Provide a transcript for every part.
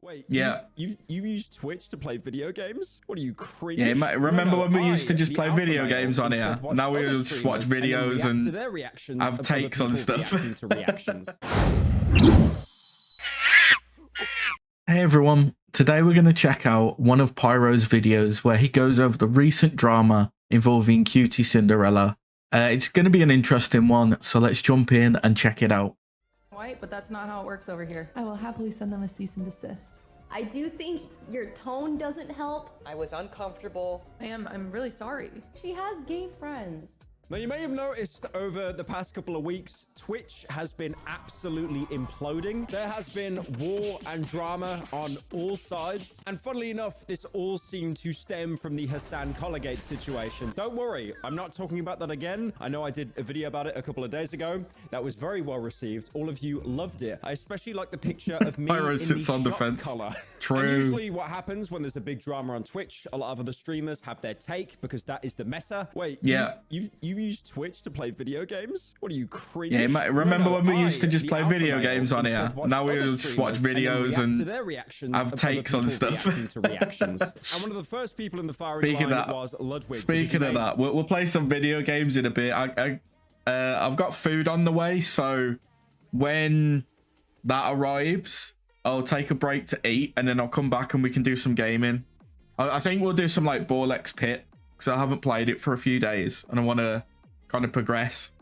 Wait, Yeah. You use Twitch to play video games? What are you, cringe? Yeah, remember when we used to just the play alpha video male, games on here? instead watch Now we other just watch streamers and then videos react and to their reactions have of other takes on people stuff. reacting to reactions. Hey everyone, today we're going to check out one of Pyro's videos where he goes over the recent drama involving Cutie Cinderella. It's going to be an interesting one, so let's jump in and check it out. White, but that's not how it works over here. I will happily send them a cease and desist. I do think your tone doesn't help. I was uncomfortable. I'm really sorry. She has gay friends. Now, you may have noticed over the past couple of weeks, Twitch has been absolutely imploding. There has been war and drama on all sides. And funnily enough, this all seemed to stem from the Hassan Collargate situation. Don't worry, I'm not talking about that again. I know I did a video about it a couple of days ago. That was very well received. All of you loved it. I especially like the picture of me Pyro in sits the on the shot fence. collar. True. And usually what happens when there's a big drama on Twitch, a lot of other streamers have their take because that is the meta. Wait, Yeah. You use Twitch to play video games? What are you, cringe? Yeah, remember when we used to just the play alpha video male, games on here? instead watch Now we other just watch streamers videos react and to their reactions have of other takes on people stuff. reacting to reactions. And one of the first people in the firing line was Ludwig. Speaking of that, we'll play some video games in a bit. I've got food on the way, so when that arrives, I'll take a break to eat, and then I'll come back and we can do some gaming. I think we'll do some like Ball X Pit, because I haven't played it for a few days, and I want to kind of progress.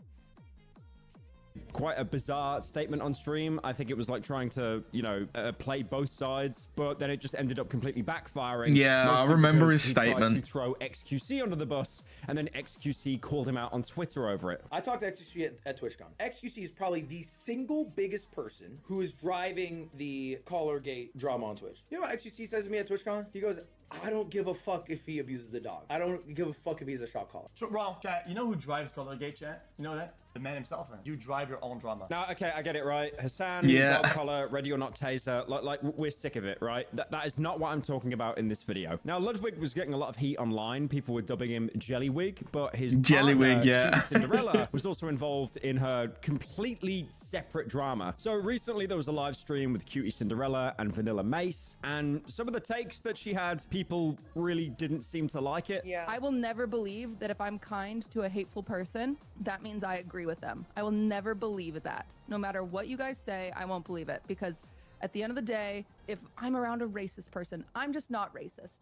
Quite a bizarre statement on stream. I think it was like trying to, you know, play both sides, but then it just ended up completely backfiring. Yeah, I remember his statement. He tried to throw XQC under the bus, and then XQC called him out on Twitter over it. I talked to XQC at TwitchCon. XQC is probably the single biggest person who is driving the Collargate drama on Twitch. You know what XQC says to me at TwitchCon? He goes, I don't give a fuck if he abuses the dog. I don't give a fuck if he's a shot caller. So, wrong, chat. You know who drives Collargate, chat? You know that? The man himself, man. You drive your own drama. Now, okay, I get it, right? Hassan, Yeah. dog collar, ready or not taser. Like we're sick of it, right? That is not what I'm talking about in this video. Now, Ludwig was getting a lot of heat online. People were dubbing him Jellywig, but his Jellywig, partner, yeah. Cutie Cinderella, was also involved in her completely separate drama. So recently, there was a live stream with Cutie Cinderella and Vanilla Mace, and some of the takes that she had, people really didn't seem to like it. Yeah. I will never believe that if I'm kind to a hateful person, that means I agree with them. I will never believe that. No matter what you guys say, I won't believe it, because at the end of the day, if I'm around a racist person, I'm just not racist.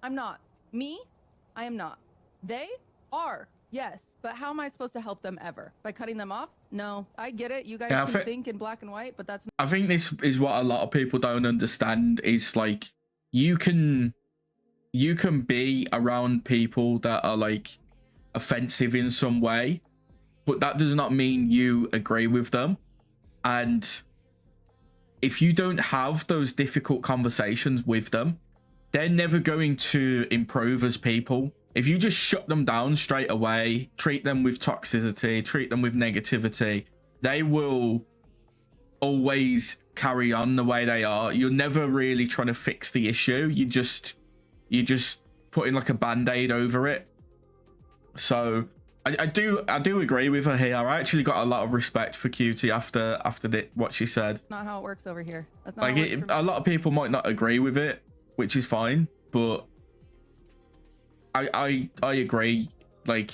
I'm not. Me, I am not. They are. Yes, but how am I supposed to help them ever? By cutting them off? No, I get it. You guys can think in black and white, but that's not. I think this is what a lot of people don't understand is like you can be around people that are like offensive in some way, but that does not mean you agree with them. And if you don't have those difficult conversations with them, they're never going to improve as people. If you just shut them down straight away, treat them with toxicity, treat them with negativity, they will always carry on the way they are. You're never really trying to fix the issue. You just putting like a band-aid over it. So I do agree with her here. I actually got a lot of respect for Cutie after what she said. Not how it works over here. That's not Like how it works for me. a lot of people might not agree with it, which is fine, but I agree. Like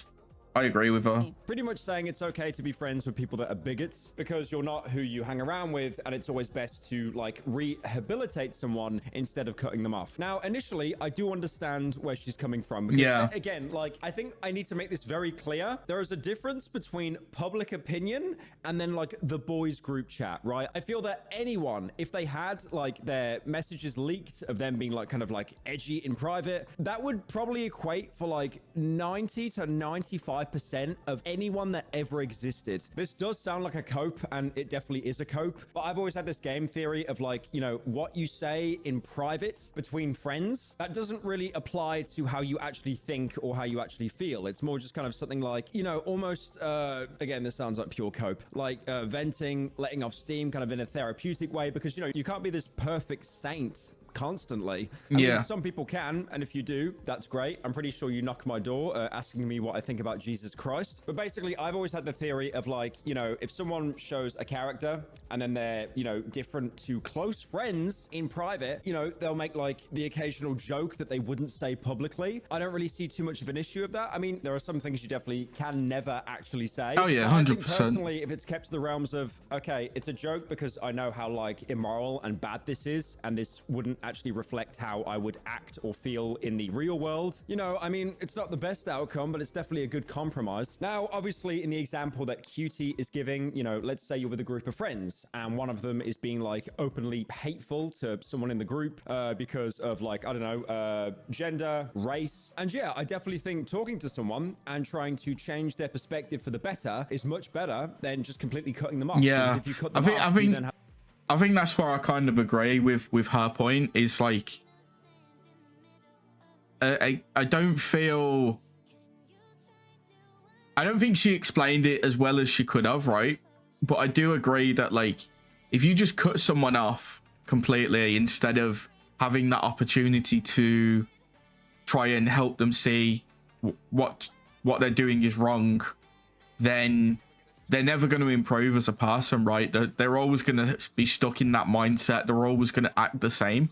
I agree with her. Pretty much saying it's okay to be friends with people that are bigots because you're not who you hang around with, and it's always best to like rehabilitate someone instead of cutting them off. Now, initially, I do understand where she's coming from. Because, yeah. Again, like I think I need to make this very clear. There is a difference between public opinion and then like the boys group chat, right? I feel that anyone, if they had like their messages leaked of them being like kind of like edgy in private, that would probably equate for like 90 to 95% of anyone that ever existed. This does sound like a cope, and it definitely is a cope, but I've always had this game theory of like, you know, what you say in private between friends, that doesn't really apply to how you actually think or how you actually feel. It's more just kind of something like, you know, almost, again, this sounds like pure cope, like venting, letting off steam kind of in a therapeutic way, because, you know, you can't be this perfect saint constantly. I mean, Yeah. some people can, and if you do, that's great. I'm pretty sure you knock my door asking me what I think about Jesus Christ. But basically, I've always had the theory of like, you know, if someone shows a character and then they're, you know, different to close friends in private, you know, they'll make like the occasional joke that they wouldn't say publicly. I don't really see too much of an issue of that. I mean, there are some things you definitely can never actually say. Oh yeah, I think 100%. personally, if it's kept to the realms of, okay, it's a joke because I know how like immoral and bad this is, and this wouldn't actually reflect how I would act or feel in the real world. You know, I mean, it's not the best outcome, but it's definitely a good compromise. Now, obviously, in the example that Cutie is giving, you know, let's say you're with a group of friends and one of them is being like openly hateful to someone in the group because of like, I don't know, gender, race. And yeah, I definitely think talking to someone and trying to change their perspective for the better is much better than just completely cutting them off. Yeah, Because if you cut them off, you then have I think that's where I kind of agree with her point. Is like, I don't feel. I don't think she explained it as well as she could have, right? But I do agree that like, if you just cut someone off completely instead of having that opportunity to try and help them see what they're doing is wrong, then they're never going to improve as a person, right? They're always going to be stuck in that mindset. They're always going to act the same.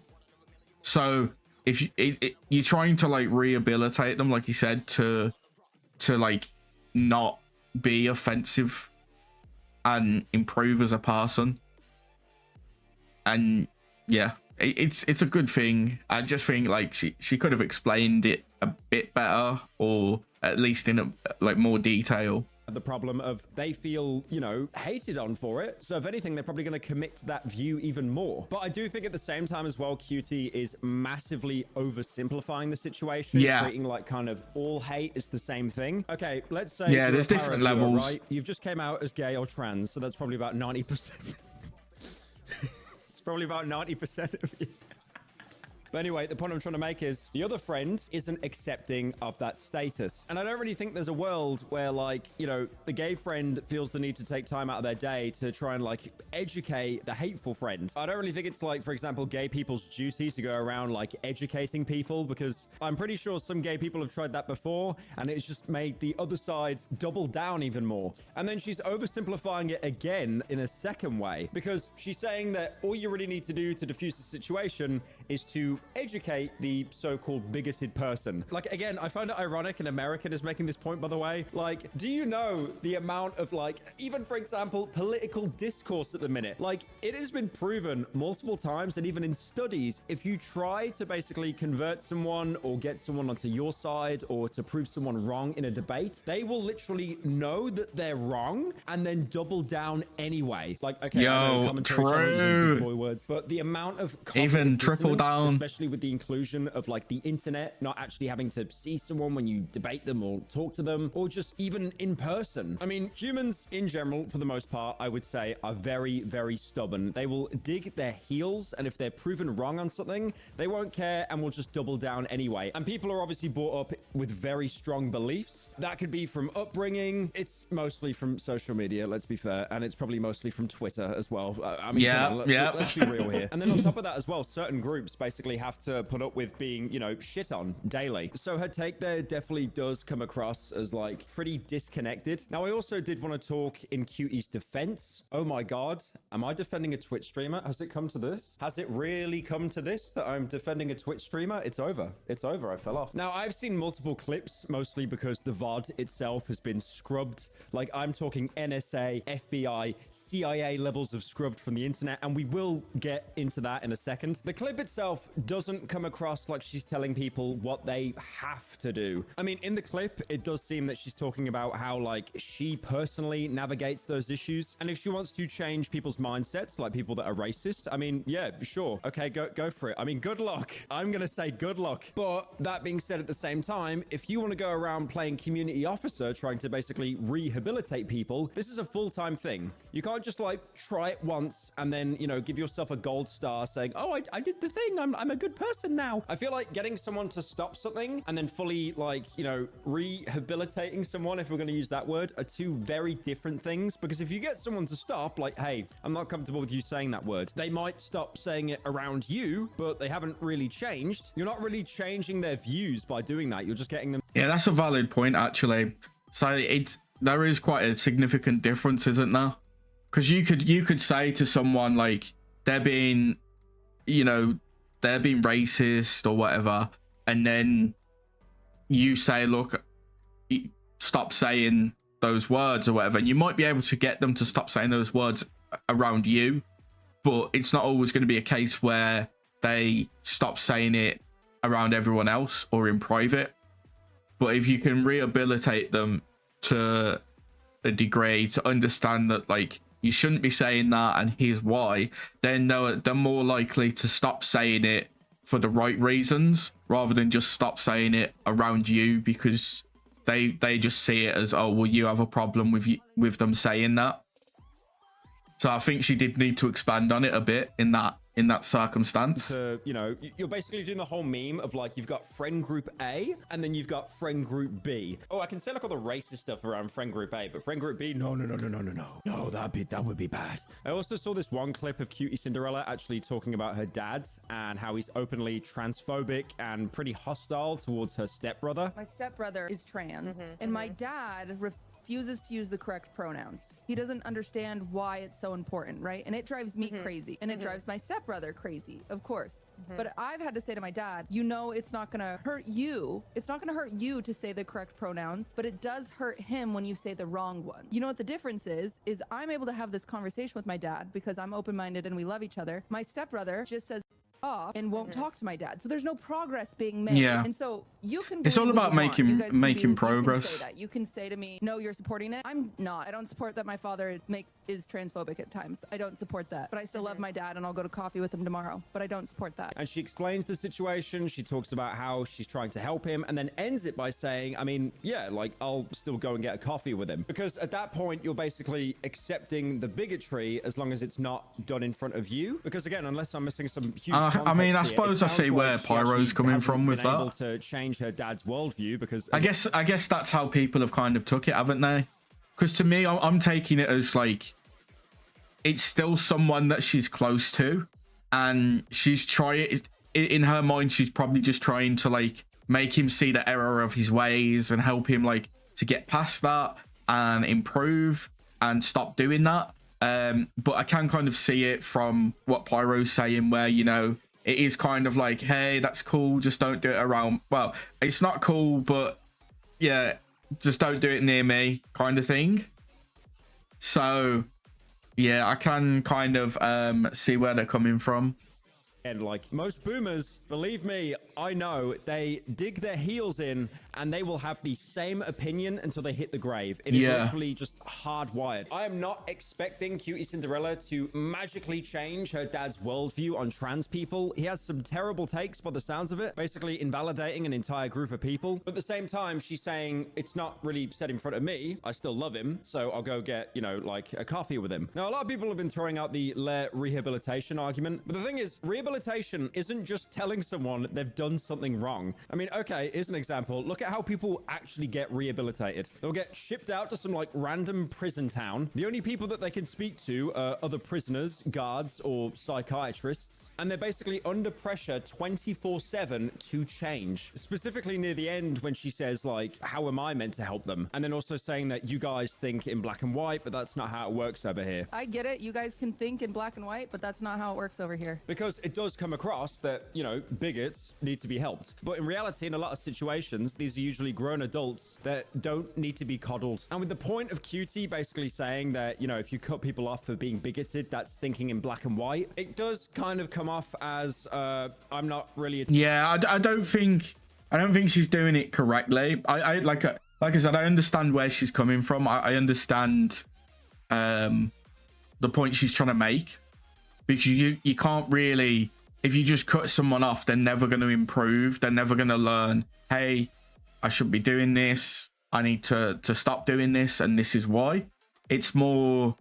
So if you're trying to like rehabilitate them, like you said, to like not be offensive and improve as a person, and yeah, it's a good thing. I just think like she could have explained it a bit better, or at least in a like more detail. the problem of they feel, you know, hated on for it. So if anything, they're probably going to commit to that view even more. But I do think at the same time as well, Cutie is massively oversimplifying the situation. Yeah. Treating like kind of all hate is the same thing. Okay, let's say Yeah, you're there's a pyro different viewer, levels. right? You've just came out as gay or trans, so that's probably about 90%. It's probably about 90% of you. But anyway, the point I'm trying to make is the other friend isn't accepting of that status. And I don't really think there's a world where, like, you know, the gay friend feels the need to take time out of their day to try and, like, educate the hateful friend. I don't really think it's, like, for example, gay people's duty to go around, like, educating people, because I'm pretty sure some gay people have tried that before, and it's just made the other side double down even more. And then she's oversimplifying it again in a second way, because she's saying that all you really need to do to diffuse the situation is to educate the so-called bigoted person. Like, again, I find it ironic an American is making this point, by the way. Like, do you know the amount of, like, even for example, political discourse at the minute? Like, it has been proven multiple times that even in studies, if you try to basically convert someone or get someone onto your side or to prove someone wrong in a debate, they will literally know that they're wrong and then double down anyway. Like, okay, I know commentary channels use big boy words, but the amount of Even triple down, especially with the inclusion of, like, the internet, not actually having to see someone when you debate them or talk to them, or just even in person. I mean, humans in general, for the most part, I would say, are very, very stubborn. They will dig their heels, and if they're proven wrong on something, they won't care and will just double down anyway. And people are obviously brought up with very strong beliefs. That could be from upbringing. It's mostly from social media, let's be fair, and it's probably mostly from Twitter as well. I mean, let's be real here. And then on top of that as well, certain groups basically have to put up with being, you know, shit on daily. So her take there definitely does come across as, like, pretty disconnected. Now, I also did want to talk in Cutie's defense. Oh my God, am I defending a Twitch streamer? Has it come to this? Has it really come to this that I'm defending a Twitch streamer? It's over. It's over. I fell off. Now, I've seen multiple clips, mostly because the VOD itself has been scrubbed. Like, I'm talking NSA, FBI, CIA levels of scrubbed from the internet, and we will get into that in a second. The clip itself doesn't come across like she's telling people what they have to do. I mean, in the clip, it does seem that she's talking about how, like, she personally navigates those issues. And if she wants to change people's mindsets, like people that are racist, I mean, yeah, sure. Okay, go for it. I mean, good luck. I'm going to say good luck. But that being said, at the same time, if you want to go around playing community officer, trying to basically rehabilitate people, this is a full-time thing. You can't just, like, try it once and then, you know, give yourself a gold star saying, oh, I did the thing. I'm a good person now. I feel like getting someone to stop something and then fully like, you know, rehabilitating someone, if we're going to use that word, are two very different things. Because if you get someone to stop, like, hey, I'm not comfortable with you saying that word, they might stop saying it around you, but they haven't really changed. You're not really changing their views by doing that. You're just getting them. Yeah, that's a valid point, actually. So there is quite a significant difference, isn't there? Because you could say to someone like they're being, you know, they're being racist or whatever, and then you say, look, stop saying those words or whatever, and you might be able to get them to stop saying those words around you, but it's not always going to be a case where they stop saying it around everyone else or in private. But if you can rehabilitate them to a degree to understand that, like, you shouldn't be saying that and here's why, then they're more likely to stop saying it for the right reasons rather than just stop saying it around you because they just see it as, oh, well, you have a problem with them saying that. So I think she did need to expand on it a bit in that circumstance. You know, you're basically doing the whole meme of like, you've got friend group A and then you've got friend group B. Oh, I can say like all the racist stuff around friend group A, but friend group B, no, that would be bad. I also saw this one clip of Cutie Cinderella actually talking about her dad and how he's openly transphobic and pretty hostile towards her stepbrother. My stepbrother is trans, and my dad refuses to use the correct pronouns. He doesn't understand why it's so important, right? And it drives me crazy, and it drives my stepbrother crazy, of course. But I've had to say to my dad, you know, it's not gonna hurt you. It's not gonna hurt you to say the correct pronouns, but it does hurt him when you say the wrong one. You know what the difference is I'm able to have this conversation with my dad because I'm open-minded and we love each other. My stepbrother just says off and won't talk to my dad, so there's no progress being made. Yeah, and so you can, it's all about making progress. You can say that. You can say to me, no, you're supporting it. I'm not. I don't support that my father is transphobic at times. I don't support that, but I still love my dad and I'll go to coffee with him tomorrow, but I don't support that. And she explains the situation. She talks about how she's trying to help him and then ends it by saying, I mean, yeah, like, I'll still go and get a coffee with him. Because at that point, you're basically accepting the bigotry as long as it's not done in front of you. Because again, unless I'm missing some huge I mean, I suppose I see where Pyro's coming from with that. Able to change her dad's worldview because I guess that's how people have kind of took it, haven't they? Because to me, I'm taking it as like it's still someone that she's close to, and she's trying. In her mind, she's probably just trying to like make him see the error of his ways and help him like to get past that and improve and stop doing that. But I can kind of see it from what Pyro's saying, where, you know, it is kind of like, hey, that's cool, just don't do it around. Well, it's not cool, but yeah, just don't do it near me kind of thing. So yeah, I can kind of see where they're coming from. And like most boomers, believe me, I know, they dig their heels in and they will have the same opinion until they hit the grave. It is literally just hardwired. I am not expecting Cutie Cinderella to magically change her dad's worldview on trans people. He has some terrible takes by the sounds of it, basically invalidating an entire group of people. But at the same time, she's saying it's not really said in front of me. I still love him, so I'll go get, you know, like a coffee with him. Now, a lot of people have been throwing out the rehabilitation argument, but the thing is, rehabilitation isn't just telling someone they've done something wrong. I mean, okay, here's an example. Look at how people actually get rehabilitated. They'll get shipped out to some like random prison town. The only people that they can speak to are other prisoners, guards, or psychiatrists, and they're basically under pressure 24/7 to change. Specifically near the end when she says like, how am I meant to help them? And then also saying that you guys think in black and white, but that's not how it works over here. I get it. You guys can think in black and white, but that's not how it works over here. Because it does come across that, you know, bigots need to be helped. But in reality, in a lot of situations, these are usually grown adults that don't need to be coddled. And with the point of Cutie basically saying that, you know, if you cut people off for being bigoted, that's thinking in black and white, it does kind of come off as, I'm not really... Yeah, I don't think she's doing it correctly. I like I said, I understand where she's coming from. I understand the point she's trying to make, because you can't really, if you just cut someone off, they're never going to improve. They're never going to learn, hey, I should be doing this. I need to stop doing this, and this is why. It's more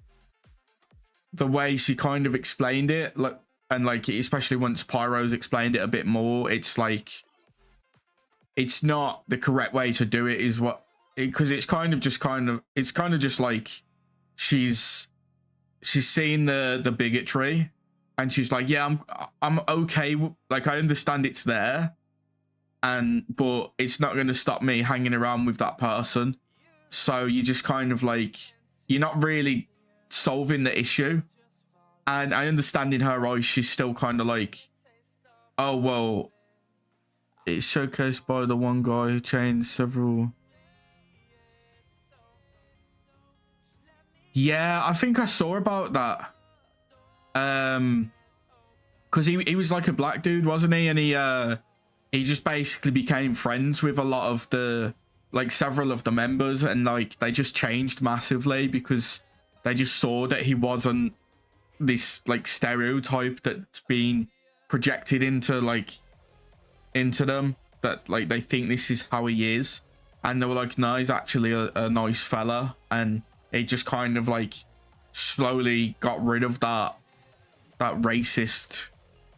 the way she kind of explained it. Like, And like, especially once Pyro's explained it a bit more, it's like, it's not the correct way to do it, is what, because it's kind of just like she's seen the bigotry, and she's like, yeah, I'm okay, like I understand it's there, but it's not going to stop me hanging around with that person. So you just kind of like, you're not really solving the issue. And I understand in her eyes, she's still kind of like, oh, well, it's showcased by the one guy who changed several. Yeah, I think I saw about that. Because he was like a black dude, wasn't he? And he just basically became friends with a lot of several of the members, and like they just changed massively because they just saw that he wasn't this like stereotype that's been projected into them, that like they think this is how he is, and they were like, no, he's actually a nice fella. And it just kind of like slowly got rid of that racist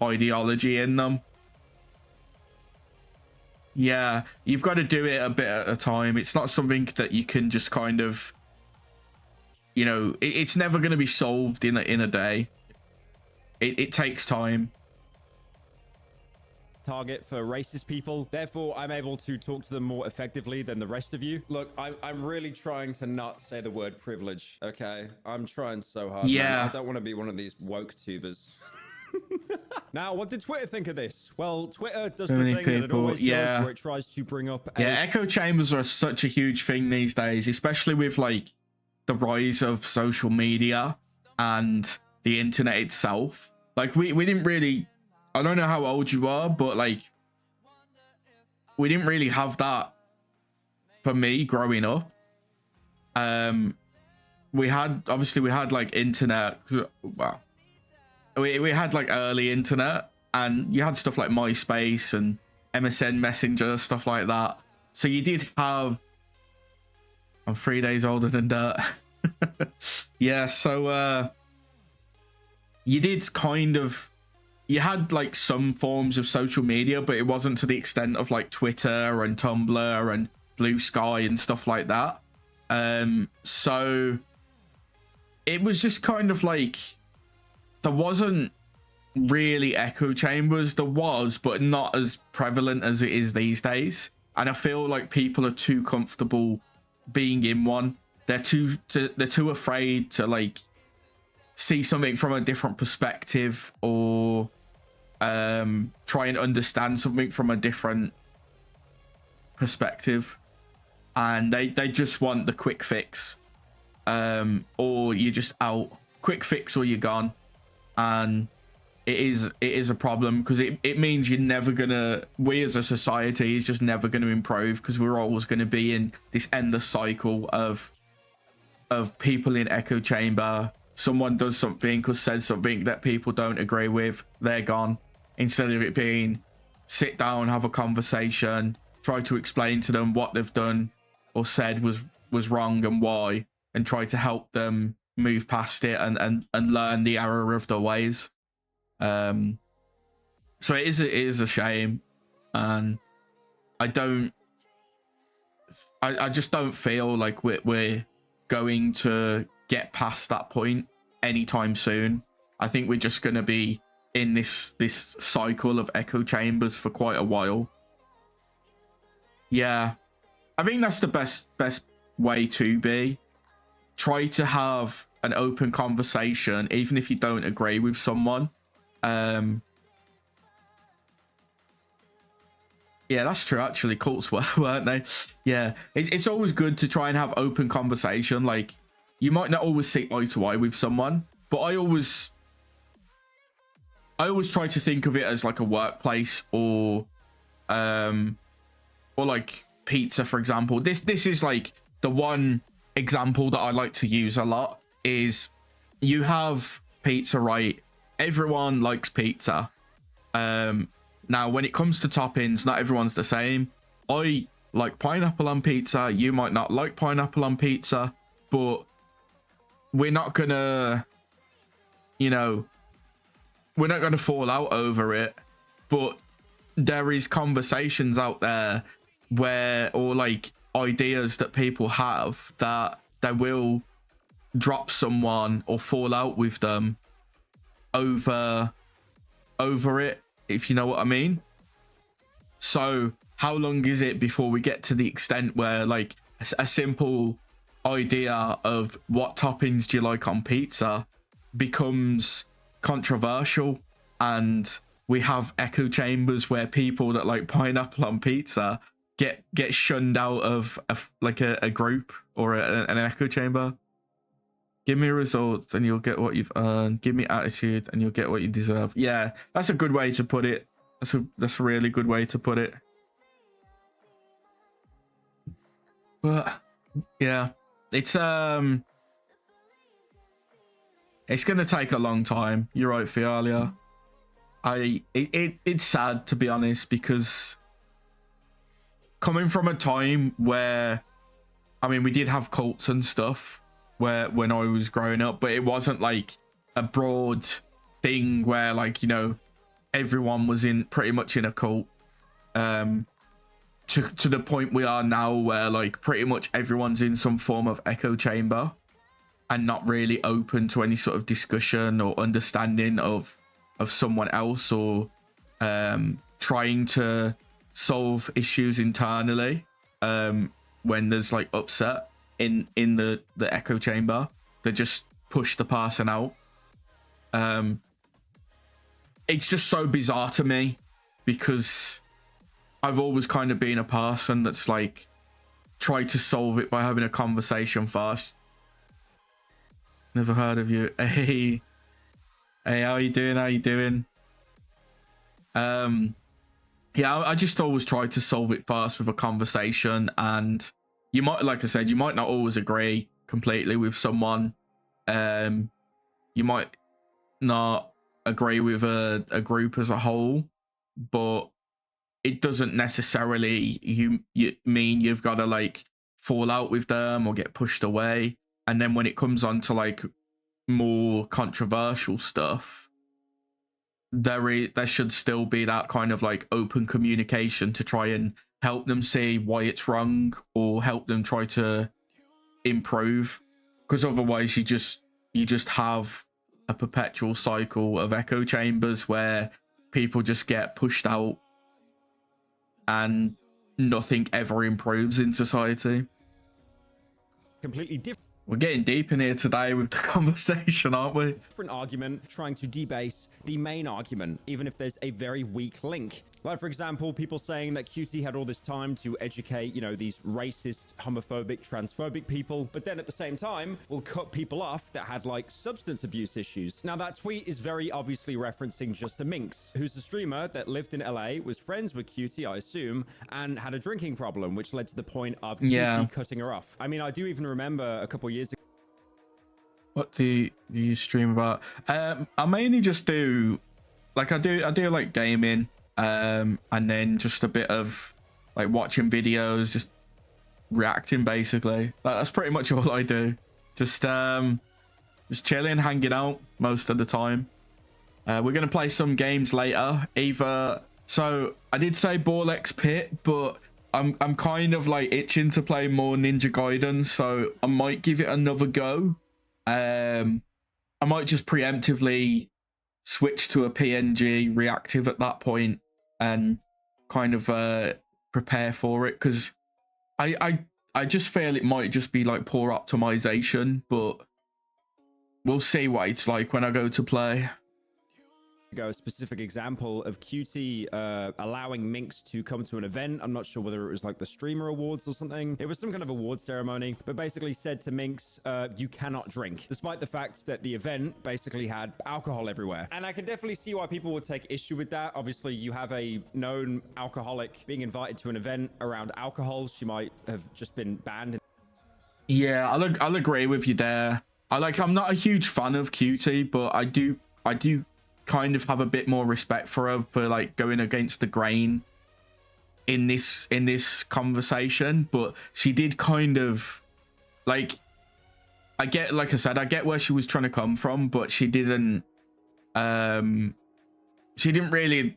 ideology in them. Yeah, you've got to do it a bit at a time. It's not something that you can just kind of, you know, it's never going to be solved in a day. It takes time. Target for racist people. Therefore, I'm able to talk to them more effectively than the rest of you. Look, I'm really trying to not say the word privilege, okay? I'm trying so hard. Yeah. Man. I don't want to be one of these woke tubers. Now, what did Twitter think of this? Well, Twitter does the thing that it always does, where it tries to bring up... Yeah, echo chambers are such a huge thing these days, especially with like the rise of social media and the internet itself. Like we didn't really, I don't know how old you are, but like we didn't really have that for me growing up. We had like internet. Well, we had like early internet, and you had stuff like MySpace and MSN Messenger, stuff like that. So you did have, I'm 3 days older than that. Yeah, so you did kind of, you had like some forms of social media, but it wasn't to the extent of like Twitter and Tumblr and Blue Sky and stuff like that. So it was just kind of like, there wasn't really echo chambers. There was, but not as prevalent as it is these days. And I feel like people are too comfortable being in one. They're too afraid to like see something from a different perspective, or try and understand something from a different perspective, and they just want the quick fix, or you're just out. Quick fix or you're gone. And it is a problem, because it means you're never gonna, we as a society is just never going to improve, because we're always going to be in this endless cycle of people in echo chamber. Someone does something or says something that people don't agree with, they're gone. Instead of it being sit down, have a conversation, try to explain to them what they've done or said was wrong and why, and try to help them move past it and learn the error of their ways. So it is a shame, and I just don't feel like we're going to get past that point anytime soon. I think we're just going to be in this cycle of echo chambers for quite a while. Yeah, I think that's the best way to be. Try to have an open conversation, even if you don't agree with someone. Yeah, that's true, actually. Cults were, weren't they? Yeah, it's always good to try and have open conversation. Like, you might not always see eye to eye with someone, but I always try to think of it as like a workplace, or like pizza, for example. This is like the one example that I like to use a lot. Is you have pizza, right? Everyone likes pizza. Now, when it comes to toppings, not everyone's the same. I like pineapple on pizza. You might not like pineapple on pizza, but we're not gonna, you know, we're not going to fall out over it, but there is conversations out there where, or like ideas that people have, that they will drop someone or fall out with them over it, if you know what I mean. So how long is it before we get to the extent where like a simple idea of what toppings do you like on pizza becomes controversial, and we have echo chambers where people that like pineapple on pizza get shunned out of a group or an echo chamber? Give me results and you'll get what you've earned. Give me attitude and you'll get what you deserve. Yeah, that's a good way to put it. That's a really good way to put it. But yeah, it's gonna take a long time. You're right, Fialia. It's sad, to be honest, because coming from a time where, I mean, we did have cults and stuff when I was growing up, but it wasn't like a broad thing where, like, you know, everyone was pretty much in a cult. To the point we are now, where like pretty much everyone's in some form of echo chamber and not really open to any sort of discussion or understanding of someone else, or trying to solve issues internally when there's like upset in the echo chamber. They just push the person out. It's just so bizarre to me, because I've always kind of been a person that's like tried to solve it by having a conversation first. Never heard of you. Hey, how you doing? Yeah, I just always try to solve it first with a conversation, and you might, like I said, you might not always agree completely with someone. You might not agree with a group as a whole, but it doesn't necessarily mean you've got to like fall out with them or get pushed away. And then when it comes on to like more controversial stuff, there should still be that kind of like open communication to try and help them see why it's wrong, or help them try to improve, because otherwise you just have a perpetual cycle of echo chambers where people just get pushed out and nothing ever improves in society. Completely different. We're getting deep in here today with the conversation, aren't we? Different argument, trying to debase the main argument, even if there's a very weak link. Like, for example, people saying that QT had all this time to educate, you know, these racist, homophobic, transphobic people, but then at the same time will cut people off that had like substance abuse issues. Now, that tweet is very obviously referencing Just a Minx, who's a streamer that lived in LA, was friends with QT, I assume, and had a drinking problem, which led to the point of QT cutting her off. I mean, I do even remember a couple years ago. What do you stream about? I mainly just do, like, I do like gaming, and then just a bit of like watching videos, just reacting basically. That's pretty much all I do. Just chilling, hanging out most of the time. We're gonna play some games later. So I did say Ball X Pit, but I'm kind of like itching to play more Ninja Gaiden, so I might give it another go. I might just preemptively switch to a PNG reactive at that point and kind of prepare for it, because I just feel it might just be like poor optimization, but we'll see what it's like when I go to play. A specific example of QT allowing Minx to come to an event. I'm not sure whether it was like the Streamer Awards or something. It was some kind of award ceremony, but basically said to Minx, you cannot drink, despite the fact that the event basically had alcohol everywhere. And I can definitely see why people would take issue with that. Obviously, you have a known alcoholic being invited to an event around alcohol. She might have just been banned. Yeah, I'll agree with you there. I'm not a huge fan of QT, but I do kind of have a bit more respect for her for like going against the grain in this conversation. But she did kind of like, I get, like I said, I get where she was trying to come from, but she didn't she didn't really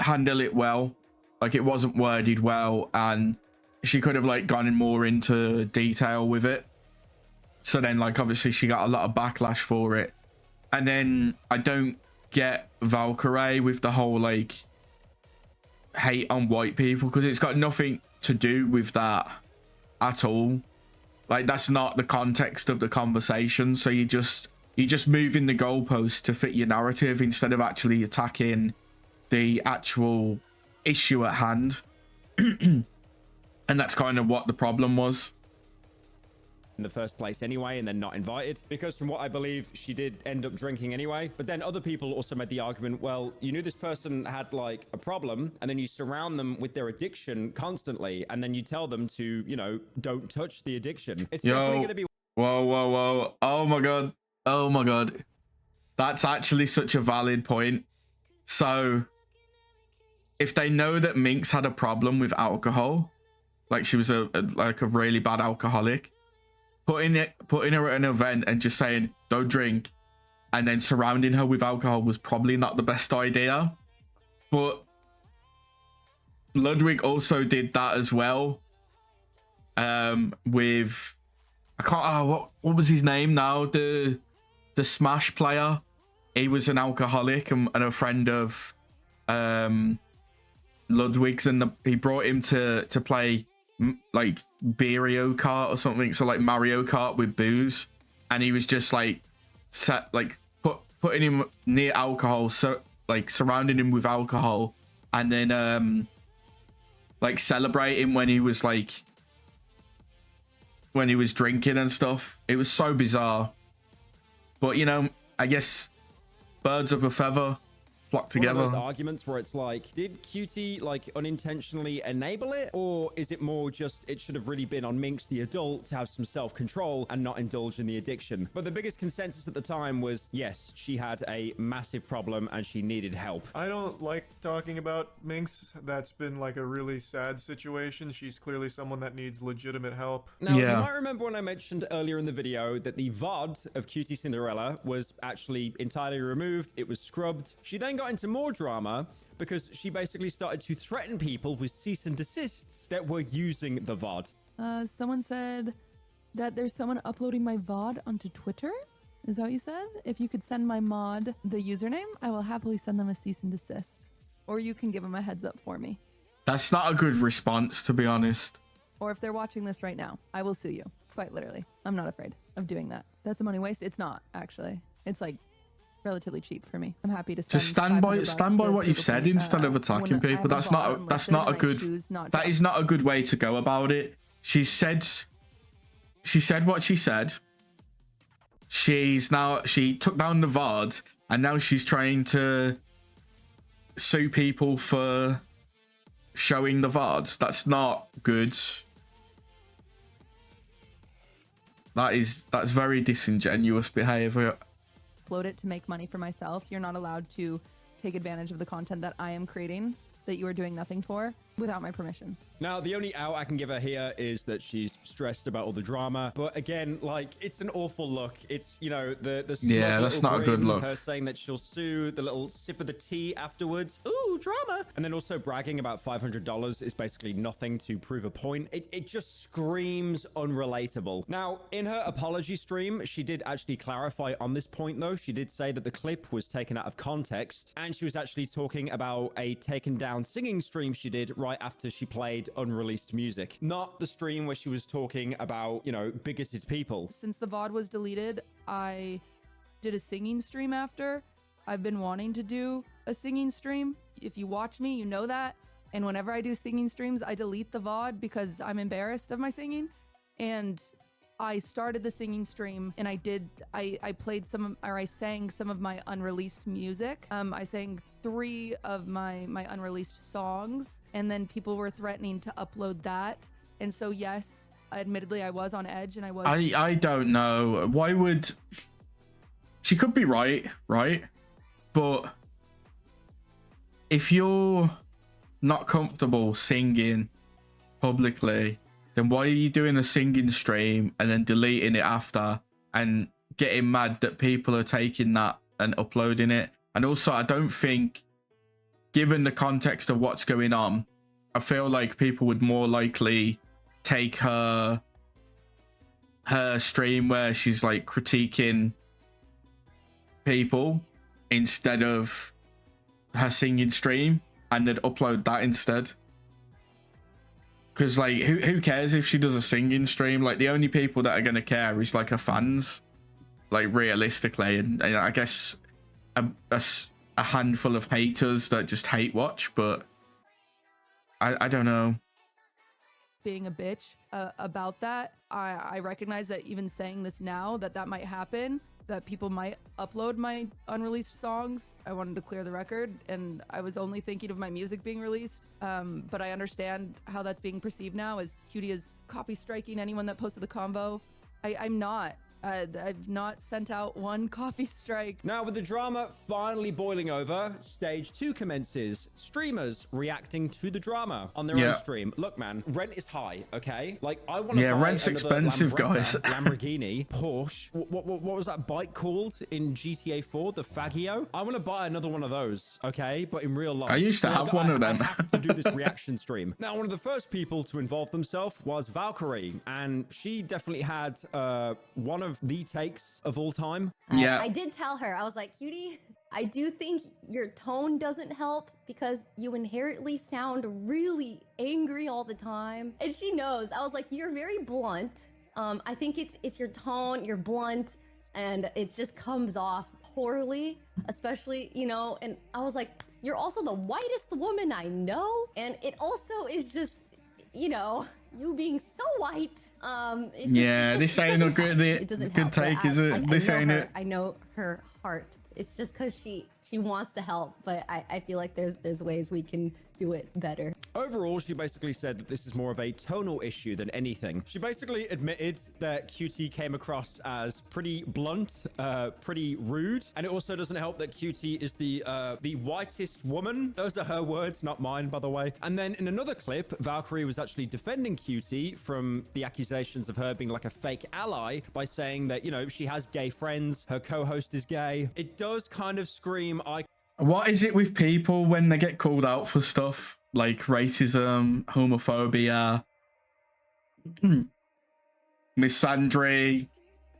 handle it well. Like, it wasn't worded well, and she could have like gone more into detail with it. So then, like, obviously she got a lot of backlash for it. And then I don't get Valkyrie with the whole like hate on white people, because it's got nothing to do with that at all. Like, that's not the context of the conversation. So you just moving the goalposts to fit your narrative instead of actually attacking the actual issue at hand. And that's kind of what the problem was in the first place anyway, and then not invited, because from what I believe, she did end up drinking anyway. But then other people also made the argument, well, you knew this person had like a problem, and then you surround them with their addiction constantly, and then you tell them to, you know, don't touch the addiction. It's definitely gonna be whoa, oh my god, that's actually such a valid point. So if they know that Minx had a problem with alcohol, like she was a really bad alcoholic, putting her at an event and just saying don't drink, and then surrounding her with alcohol was probably not the best idea. But Ludwig also did that as well. With I can't what was his name now? The Smash player. He was an alcoholic and a friend of Ludwig's, and he brought him to play like Mario Kart or something, so like Mario Kart with booze, and he was just like putting him near alcohol, so like surrounding him with alcohol, and then like celebrating when he was drinking and stuff. It was so bizarre, but you know, I guess birds of a feather flock together. One of those arguments where it's like, did Cutie like unintentionally enable it, or is it more just it should have really been on Minx the adult to have some self-control and not indulge in the addiction? But the biggest consensus at the time was yes, she had a massive problem and she needed help. I don't like talking about Minx. That's been like a really sad situation. She's clearly someone that needs legitimate help. Now, you might remember when I mentioned earlier in the video that the VOD of Cutie Cinderella was actually entirely removed. It was scrubbed. She then got into more drama because she basically started to threaten people with cease and desists that were using the VOD. Someone said that there's someone uploading my VOD onto Twitter. Is that what you said? If you could send my mod the username, I will happily send them a cease and desist. Or you can give them a heads up for me. That's not a good response, to be honest. Or if they're watching this right now, I will sue you. Quite literally. I'm not afraid of doing that. That's a money waste. It's not, actually. It's like relatively cheap for me. I'm happy to spend. Just stand by what you've said instead of attacking people. That's not a good. That is not a good way to go about it. She said what she said. She took down the VOD, and now she's trying to sue people for showing the VOD. That's not good. That's very disingenuous behavior. Upload it to make money for myself. You're not allowed to take advantage of the content that I am creating that you are doing nothing for without my permission. Now, the only out I can give her here is that she's stressed about all the drama. But again, like, it's an awful look. It's, you know, the that's not a good look. Her saying that she'll sue, the little sip of the tea afterwards. Ooh, drama. And then also bragging about $500 is basically nothing to prove a point. It just screams unrelatable. Now, in her apology stream, she did actually clarify on this point, though. She did say that the clip was taken out of context, and she was actually talking about a taken down singing stream she did right after she played unreleased music, not the stream where she was talking about, you know, bigoted people. Since the VOD was deleted, I did a singing stream after. I've been wanting to do a singing stream. If you watch me, you know that. And whenever I do singing streams, I delete the VOD because I'm embarrassed of my singing. And I started the singing stream, and I sang some of my unreleased music. I sang 3 of my unreleased songs, and then people were threatening to upload that. And so, yes, admittedly, I was on edge, and I was. I don't know. Why would she could be right? But if you're not comfortable singing publicly, then why are you doing a singing stream and then deleting it after and getting mad that people are taking that and uploading it? And also, I don't think, given the context of what's going on, I feel like people would more likely take her stream where she's like critiquing people instead of her singing stream, and they'd upload that instead. Because like, who cares if she does a singing stream? Like, the only people that are gonna care is like her fans, like realistically, and I guess a handful of haters that just hate watch. But I don't know. Being a bitch about that. I recognize that even saying this now, that might happen, that people might upload my unreleased songs. I wanted to clear the record, and I was only thinking of my music being released. But I understand how that's being perceived now, as Cutie is copy striking anyone that posted the convo. I'm not. I've not sent out one coffee strike. Now, with the drama finally boiling over, stage 2 commences. Streamers reacting to the drama on their own stream. Look, man, rent is high, okay? Like, I want to buy rent's expensive, guys. Lamborghini, Porsche. What was that bike called in GTA 4? The Faggio? I want to buy another one of those, okay? But in real life. I used to have one of them. I have to do this reaction stream. Now, one of the first people to involve themselves was Valkyrie, and she definitely had one of the takes of all time. I did tell her, I was like, Cutie, I do think your tone doesn't help because you inherently sound really angry all the time. And she knows. I was like, you're very blunt. I think it's your tone, you're blunt, and it just comes off poorly, especially, you know, and I was like, you're also the whitest woman I know. And it also is just, you know, you being so white. This ain't a good, good take, is it? This ain't it. I know her heart. It's just because she wants to help, but I feel like there's ways we can do it better. Overall, she basically said that this is more of a tonal issue than anything. She basically admitted that QT came across as pretty blunt, pretty rude, and it also doesn't help that QT is the whitest woman. Those are her words, not mine, by the way. And then in another clip, Valkyrie was actually defending QT from the accusations of her being like a fake ally by saying that, you know, she has gay friends, her co-host is gay. It does kind of scream, What is it with people when they get called out for stuff like racism, homophobia, misandry,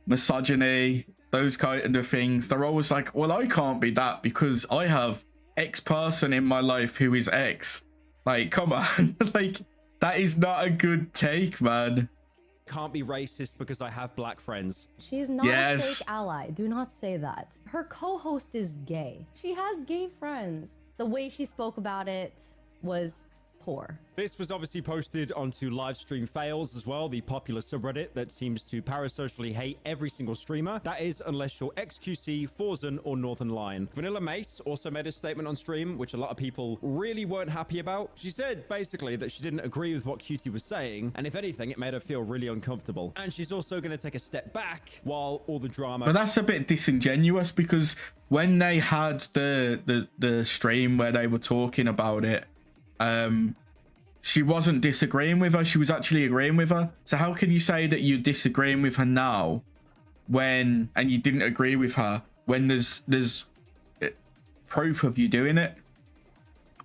misogyny, those kind of things? They're always like, well, I can't be that because I have X person in my life who is X. Like, come on. Like, that is not a good take, man. Can't be racist because I have black friends. She's not a fake ally. Do not say that. Her co-host is gay. She has gay friends. The way she spoke about it was poor. This was obviously posted onto Livestream Fails as well, the popular subreddit that seems to parasocially hate every single streamer. That is, unless you're XQC, Forzen, or Northern Lion. Vanilla Mace also made a statement on stream, which a lot of people really weren't happy about. She said, basically, that she didn't agree with what QT was saying, and if anything, it made her feel really uncomfortable. And she's also going to take a step back while all the drama... But that's a bit disingenuous, because when they had the stream where they were talking about it, she wasn't disagreeing with her, she was actually agreeing with her. So how can you say that you're disagreeing with her now and you didn't agree with her when there's proof of you doing it?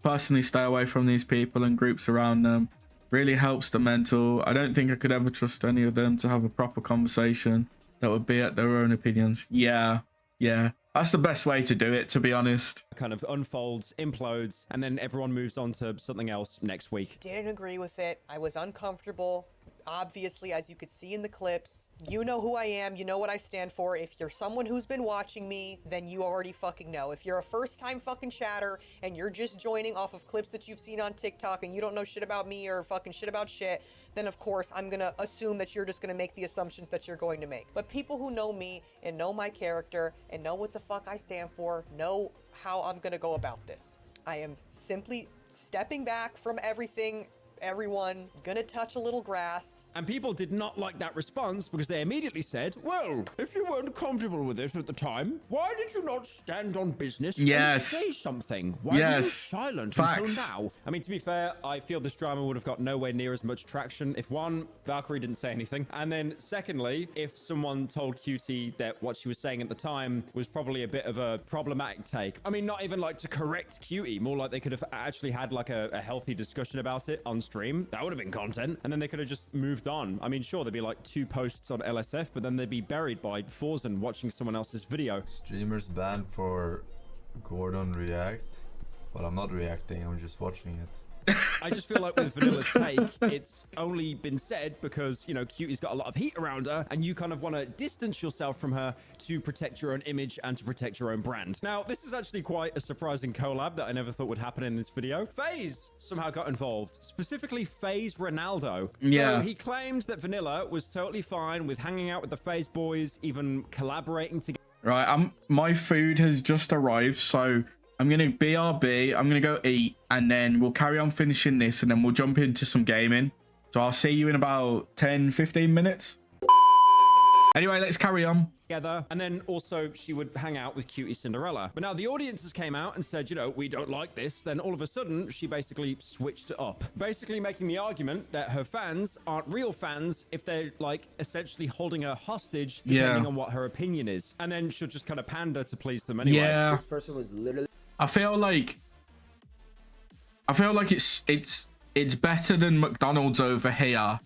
Personally, stay away from these people and groups around them. Really helps the mental. I don't think I could ever trust any of them to have a proper conversation that would be at their own opinions. Yeah. That's the best way to do it, to be honest. Kind of unfolds, implodes, and then everyone moves on to something else next week. Didn't agree with it. I was uncomfortable. Obviously, as you could see in the clips, you know who I am, you know what I stand for. If you're someone who's been watching me, then you already fucking know. If you're a first-time fucking chatter and you're just joining off of clips that you've seen on TikTok and you don't know shit about me or fucking shit about shit, then of course I'm gonna assume that you're just gonna make the assumptions that you're going to make. But people who know me and know my character and know what the fuck I stand for know how I'm gonna go about this. I am simply stepping back from everything everyone gonna touch a little grass. And people did not like that response because they immediately said, well, if you weren't comfortable with it at the time, why did you not stand on business and say something? Why were you silent until now? I mean, to be fair, I feel this drama would have got nowhere near as much traction if one, Valkyrie didn't say anything, and then secondly, if someone told Cutie that what she was saying at the time was probably a bit of a problematic take. I mean, not even like to correct Cutie, more like they could have actually had like a healthy discussion about it on stream. That would have been content. And then they could have just moved on. I mean, sure, there'd be like 2 posts on LSF, but then they'd be buried by Forzen watching someone else's video. Streamers banned for Gordon react. Well, I'm not reacting, I'm just watching it. I just feel like with Vanilla's take, it's only been said because, you know, Cutie's got a lot of heat around her and you kind of want to distance yourself from her to protect your own image and to protect your own brand. Now, this is actually quite a surprising collab that I never thought would happen in this video. FaZe somehow got involved, specifically FaZe Ronaldo. Yeah. So he claimed that Vanilla was totally fine with hanging out with the FaZe boys, even collaborating together. Right, my food has just arrived, so I'm going to BRB, I'm going to go eat, and then we'll carry on finishing this, and then we'll jump into some gaming. So I'll see you in about 10, 15 minutes. Anyway, let's carry on. Together, and then also she would hang out with Cutie Cinderella. But now the audiences came out and said, you know, we don't like this. Then all of a sudden, she basically switched it up, basically making the argument that her fans aren't real fans if they're like essentially holding her hostage depending on what her opinion is. And then she'll just kind of pander to please them anyway. Yeah. This person was literally... I feel like it's better than McDonald's over here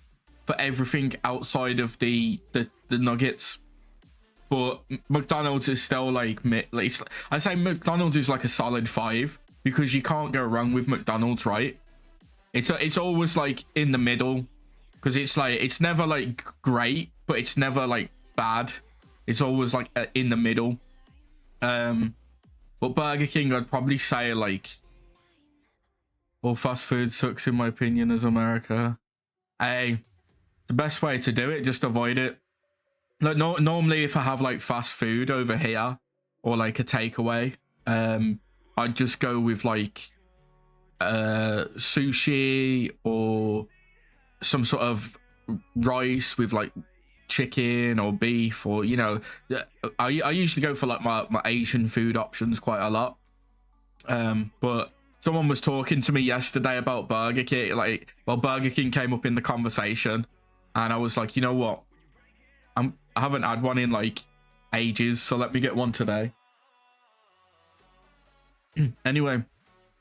for everything outside of the nuggets. But McDonald's is still like, I say McDonald's is like a solid 5 because you can't go wrong with McDonald's, right? It's always like in the middle because it's like, it's never like great, but it's never like bad. It's always like in the middle. But Burger King, I'd probably say like, well, fast food sucks in my opinion as America. Hey, the best way to do it, just avoid it. Like normally if I have like fast food over here or like a takeaway, I'd just go with like sushi or some sort of rice with like chicken or beef, or you know, I usually go for like my Asian food options quite a lot. But someone was talking to me yesterday about Burger King, like, well, Burger King came up in the conversation and I was like, you know what, I haven't had one in like ages, so let me get one today. Anyway,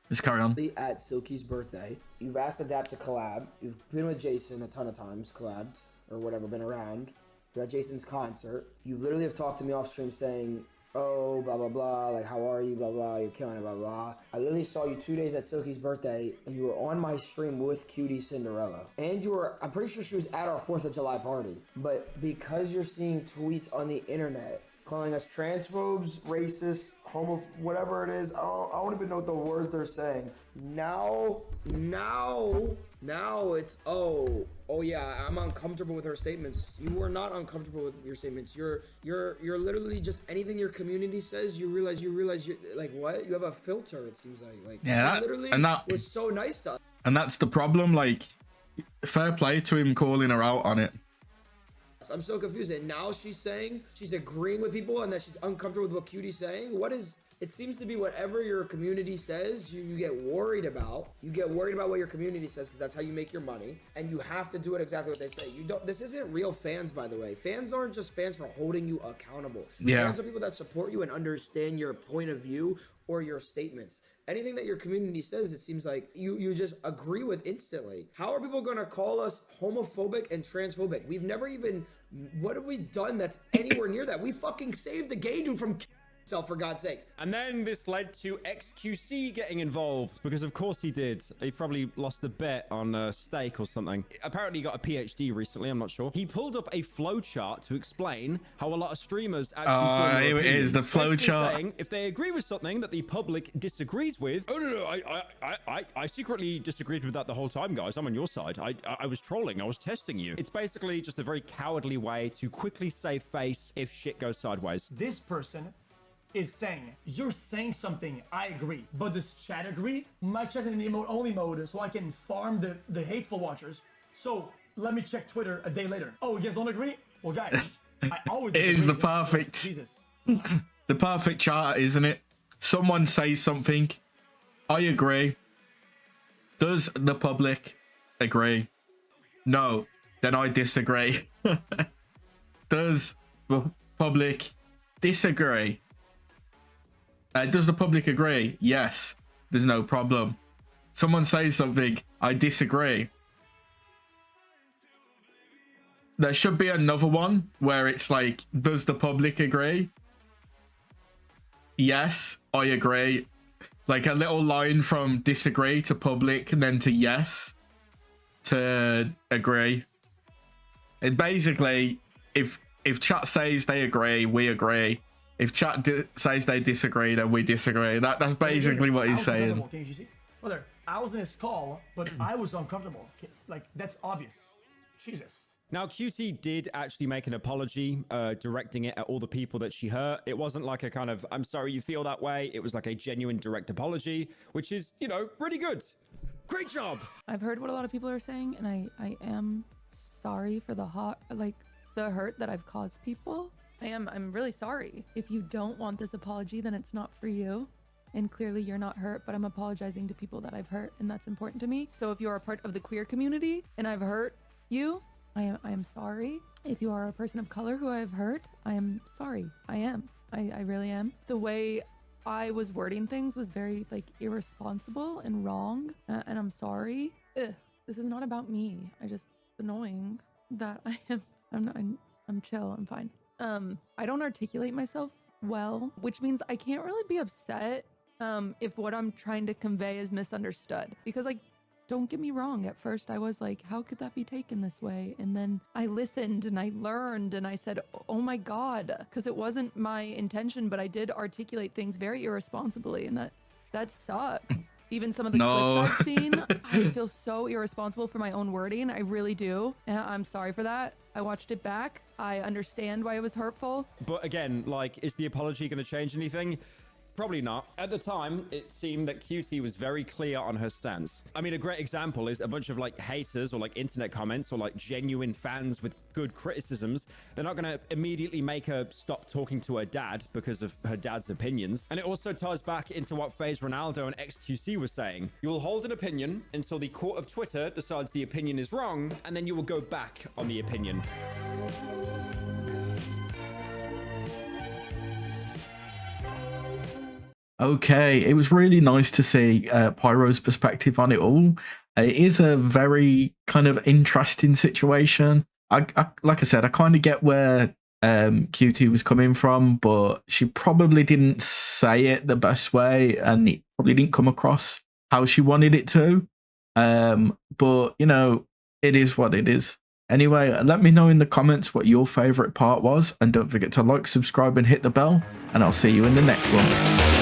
let's carry on. At Silky's birthday, you've asked Adapt to collab. You've been with Jason a ton of times, collabed or whatever, been around. You're at Jason's concert. You literally have talked to me off stream saying, oh, blah, blah, blah, like, how are you, blah, blah, you're killing it, blah, blah. I literally saw you 2 days at Silky's birthday, and you were on my stream with Cutie Cinderella. And you were, I'm pretty sure she was at our 4th of July party. But because you're seeing tweets on the internet calling us transphobes, racists, homo, whatever it is, I don't even know what the words they're saying. Now it's, oh yeah, I'm uncomfortable with her statements. You are not uncomfortable with your statements. You're literally just anything your community says, you realize you're like, what? You have a filter, it seems like yeah, that was so nice to us. And that's the problem, like, fair play to him calling her out on it. I'm so confused. And now she's saying she's agreeing with people and that she's uncomfortable with what Cutie's saying. What is... It seems to be whatever your community says, you get worried about. You get worried about what your community says because that's how you make your money. And you have to do it exactly what they say. You don't. This isn't real fans, by the way. Fans aren't just fans for holding you accountable. Yeah. Fans are people that support you and understand your point of view or your statements. Anything that your community says, it seems like you just agree with instantly. How are people going to call us homophobic and transphobic? We've never even... What have we done that's anywhere near that? We fucking saved the gay dude from... for God's sake. And then this led to XQC getting involved because of course he did. He probably lost a bet on steak or something. Apparently he got a PhD recently, I'm not sure. He pulled up a flowchart to explain how a lot of streamers actually here it is, the flowchart. If they agree with something that the public disagrees with, oh no, I secretly disagreed with that the whole time, guys. I'm on your side. I was trolling, I was testing you. It's basically just a very cowardly way to quickly save face if shit goes sideways. This person is saying, you're saying something, I agree, but does chat agree? My chat in emote only mode so I can farm the hateful watchers. So let me check Twitter a day later. Oh, you guys don't agree? Well, guys, I always It is the disagree. perfect, Jesus. the perfect chart, isn't it? Someone says something, I agree. Does the public agree? No, then I disagree. Does the public disagree? Does the public agree? Yes, there's no problem. Someone says something, I disagree. There should be another one where it's like, does the public agree? Yes, I agree. Like a little line from disagree to public and then to yes to agree. And basically, if chat says they agree, we agree. If chat says they disagree, then we disagree. That's basically what he's saying. Can you see? Brother, I was in his call, but I was uncomfortable. Like, that's obvious. Jesus. Now, QT did actually make an apology, directing it at all the people that she hurt. It wasn't like a kind of, I'm sorry you feel that way. It was like a genuine direct apology, which is, you know, pretty good. Great job. I've heard what a lot of people are saying, and I am sorry for the hurt that I've caused people. I'm really sorry. If you don't want this apology, then it's not for you. And clearly you're not hurt, but I'm apologizing to people that I've hurt, and that's important to me. So if you're a part of the queer community and I've hurt you, I am sorry. If you are a person of color who I have hurt, I am sorry. I really am. The way I was wording things was very like irresponsible and wrong, and I'm sorry. This is not about me. It's annoying that I'm chill. I'm fine. I don't articulate myself well, which means I can't really be upset if what I'm trying to convey is misunderstood, because like, don't get me wrong. At first I was like, how could that be taken this way? And then I listened and I learned and I said, oh my God, because it wasn't my intention, but I did articulate things very irresponsibly, and that sucks. Even some of the clips I've seen, I feel so irresponsible for my own wording. I really do. And I'm sorry for that. I watched it back. I understand why it was hurtful. But again, like, is the apology going to change anything? Probably not. At the time, it seemed that QT was very clear on her stance. I mean, a great example is a bunch of like haters or like internet comments or like genuine fans with good criticisms. They're not going to immediately make her stop talking to her dad because of her dad's opinions. And it also ties back into what FaZe Ronaldo and XQC were saying. You will hold an opinion until the court of Twitter decides the opinion is wrong, and then you will go back on the opinion. Okay, it was really nice to see Pyro's perspective on it all. It is a very kind of interesting situation. I like I said, I kind of get where QT was coming from, but she probably didn't say it the best way, and it probably didn't come across how she wanted it to. But you know, it is what it is. Anyway, let me know in the comments what your favorite part was, and don't forget to like, subscribe, and hit the bell, and I'll see you in the next one.